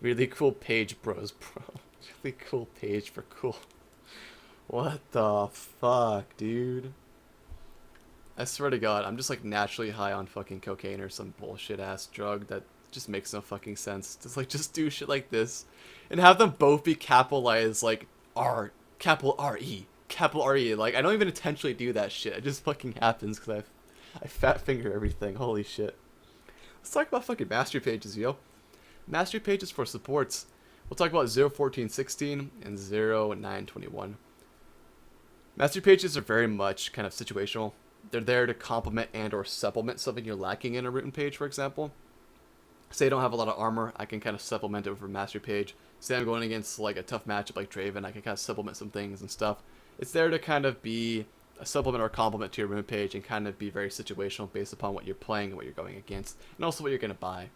Really cool page, bros, bro. Really cool page for cool. What the fuck, dude? I swear to God, I'm just like naturally high on fucking cocaine or some bullshit ass drug that just makes no fucking sense. Just do shit like this, and have them both be capitalized like R, capital R E, capital R E. Like I don't even intentionally do that shit. It just fucking happens because I fat finger everything. Holy shit. Let's talk about fucking mastery pages, yo. Mastery pages for supports. We'll talk about 0.14.16 and 0.9.21. Mastery pages are very much kind of situational. They're there to complement and or supplement something you're lacking in a written page, for example. Say I don't have a lot of armor, I can kind of supplement it with a mastery page. Say I'm going against like a tough matchup like Draven, I can kind of supplement some things and stuff. It's there to kind of be a supplement or complement to your rune page and kind of be very situational based upon what you're playing and what you're going against, and also what you're going to buy.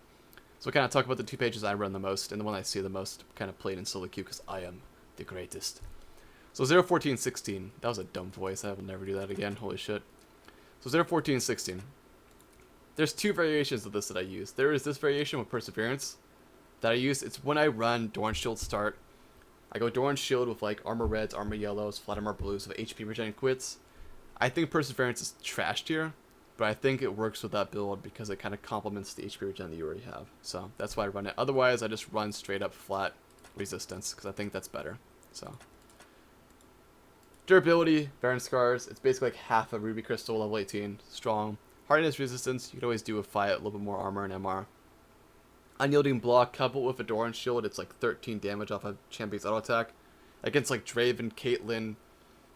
So we'll kind of talk about the two pages I run the most and the one I see the most kind of played in solo queue because I am the greatest. So 0.14.16, that was a dumb voice, I will never do that again, holy shit. So 0.14.16. There's two variations of this that I use. There is this variation with Perseverance that I use. It's when I run Dorn Shield start. I go Dorn Shield with like Armor Reds, Armor Yellows, Flat Armor Blues with HP regen quits. I think Perseverance is trash tier, but I think it works with that build because it kind of complements the HP regen that you already have. So that's why I run it. Otherwise, I just run straight up flat resistance because I think that's better. So durability, Baron Scars. It's basically like half a Ruby Crystal, level 18, strong. Hardness resistance, you could always do with Fiat, a little bit more armor and MR. Unyielding block, coupled with a Doran shield, it's like 13 damage off a champion's auto attack. Against like Draven, Caitlyn,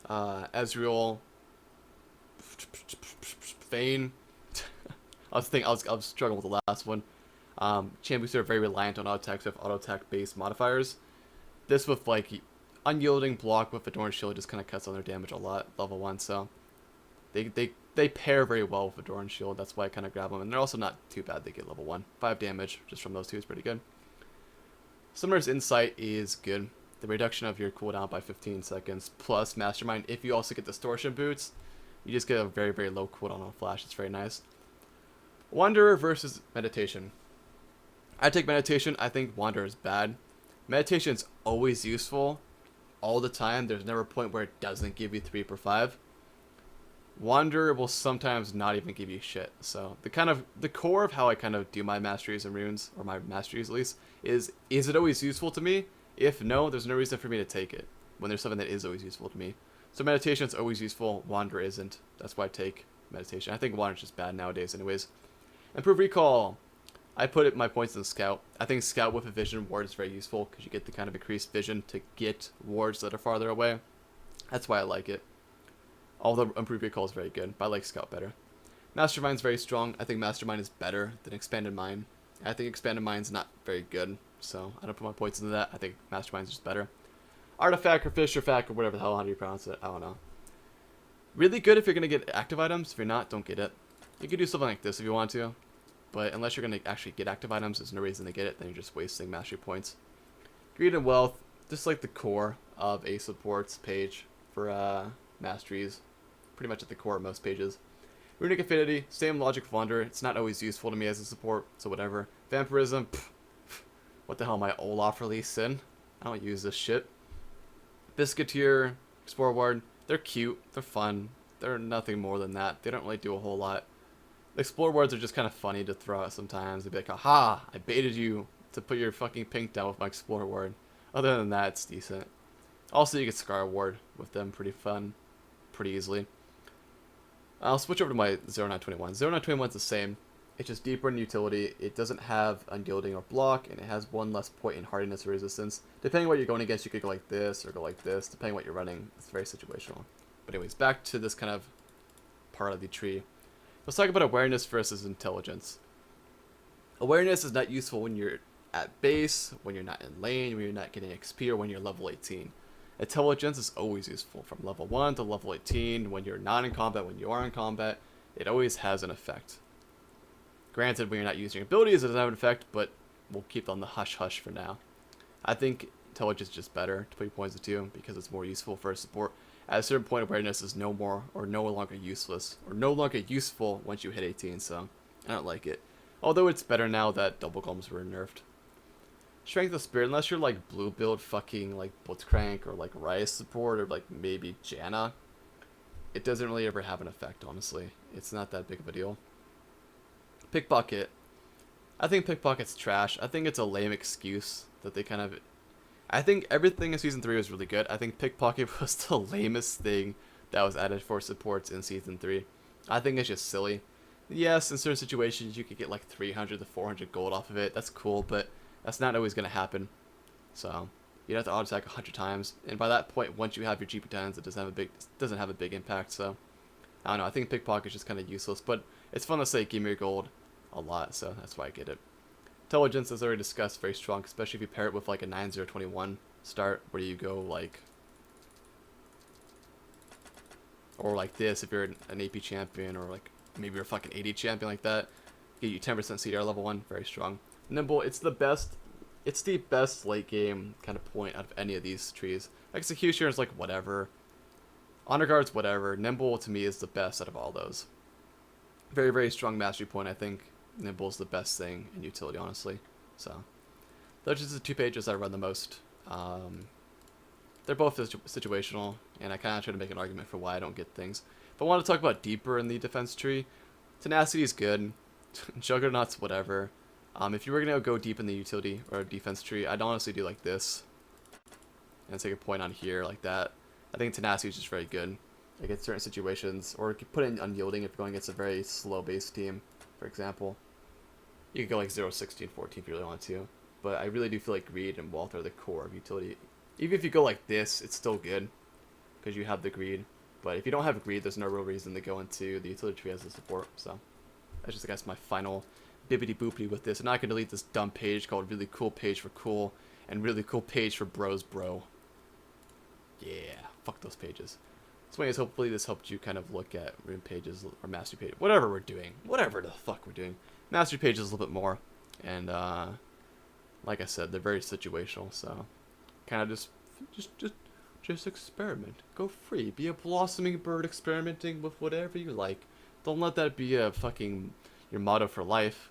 Ezreal, Vayne. I was struggling with the last one. Champions are very reliant on auto attacks with auto attack based modifiers. This with like unyielding block with a Doran shield just kind of cuts on their damage a lot, level 1, so they pair very well with a Doran shield. That's why I kind of grab them, and they're also not too bad. They get level 1. 5 damage just from those two is pretty good. Summoner's Insight is good. The reduction of your cooldown by 15 seconds, plus Mastermind. If you also get Distortion Boots, you just get a very, very low cooldown on Flash. It's very nice. Wanderer versus Meditation. I take Meditation. I think Wanderer is bad. Meditation's always useful, all the time. There's never a point where it doesn't give you 3 per 5. Wanderer will sometimes not even give you shit. So the core of how I kind of do my masteries and runes, or my masteries at least, is it always useful to me? If no, there's no reason for me to take it when there's something that is always useful to me. So meditation is always useful, Wanderer isn't. That's why I take meditation. I think Wanderer's just bad nowadays anyways. Improve recall. I put my points in Scout. I think Scout with a vision ward is very useful because you get the kind of increased vision to get wards that are farther away. That's why I like it. Although Improved Recall is very good, but I like Scout better. Mastermind's very strong. I think Mastermind is better than Expanded Mind. I think Expanded Mind's not very good, so I don't put my points into that. I think Mastermind's just better. Artifact or Fish or Fact or whatever the hell, how do you pronounce it? I don't know. Really good if you're going to get active items. If you're not, don't get it. You can do something like this if you want to, but unless you're going to actually get active items, there's no reason to get it. Then you're just wasting mastery points. Greed and Wealth, just like the core of a supports page for masteries. Pretty much at the core of most pages. Runic Affinity, same logic for Wanderer. It's not always useful to me as a support, so whatever. Vampirism, what the hell am I Olaf release in? I don't use this shit. Biscuiteer, Explorer Ward, they're cute, they're fun, they're nothing more than that. They don't really do a whole lot. The Explorer Wards are just kind of funny to throw out sometimes. They'd be like, aha, I baited you to put your fucking pink down with my Explorer Ward. Other than that, it's decent. Also, you get Scar Ward with them, pretty fun, pretty easily. I'll switch over to my 0921. 0921 is the same. It's just deeper in utility. It doesn't have unyielding or block, and it has one less point in hardiness or resistance. Depending on what you're going against, you could go like this or go like this. Depending on what you're running, it's very situational. But anyways, back to this kind of part of the tree. Let's talk about awareness versus intelligence. Awareness is not useful when you're at base, when you're not in lane, when you're not getting XP, or when you're level 18. Intelligence is always useful from level 1 to level 18, when you're not in combat, when you are in combat, it always has an effect. Granted, when you're not using your abilities, it doesn't have an effect, but we'll keep on the hush-hush for now. I think intelligence is just better to put your points into because it's more useful for a support. At a certain point, awareness is no more or no longer useless, or no longer useful once you hit 18, so I don't like it. Although it's better now that double gums were nerfed. Strength of Spirit, unless you're like blue build fucking like Blitzcrank or like Rice support or like maybe Janna, it doesn't really ever have an effect, honestly. It's not that big of a deal. Pickpocket. I think Pickpocket's trash. I think it's a lame excuse that they kind of... I think everything in Season 3 was really good. I think Pickpocket was the lamest thing that was added for supports in Season 3. I think it's just silly. Yes, in certain situations you could get like 300 to 400 gold off of it. That's cool, but that's not always going to happen. So, you'd have to auto attack 100 times. And by that point, once you have your GP10s, it doesn't have a big impact. So, I don't know. I think Pickpocket's just kind of useless. But it's fun to say, give me your gold a lot. So, that's why I get it. Intelligence, as already discussed, very strong. Especially if you pair it with like a 9-0-21 start. Where you go like... Or like this if you're an AP champion. Or like maybe you're a fucking 80 champion like that. Get you 10% CDR level 1. Very strong. Nimble, it's the best late game kind of point out of any of these trees. Executioner is like whatever. Honor Guard's whatever. Nimble to me is the best out of all those. Very, very strong mastery point. I think Nimble is the best thing in utility, honestly. So, those are the 2 pages I run the most. They're both situational, and I kind of try to make an argument for why I don't get things. If I want to talk about deeper in the defense tree, Tenacity is good. Juggernaut's whatever. If you were going to go deep in the utility or defense tree, I'd honestly do like this. And take a point on here like that. I think Tenacity is just very good. Like in certain situations. Or you could put in Unyielding if you're going against a very slow base team, for example. You could go like 0, 16, 14 if you really want to. But I really do feel like Greed and Wealth are the core of utility. Even if you go like this, it's still good. Because you have the Greed. But if you don't have Greed, there's no real reason to go into the utility tree as a support. So, that's just, I guess, my final bibbity boopity with this. And now I can delete this dumb page called Really Cool Page for Cool and Really Cool Page for Bros Bro. Yeah, fuck those pages. So anyways, hopefully this helped you kind of look at Rune pages or Mastery page, whatever we're doing, whatever the fuck we're doing. Mastery pages a little bit more, and like I said, they're very situational. So kind of just experiment, go free, be a blossoming bird experimenting with whatever you like. Don't let that be a fucking your motto for life.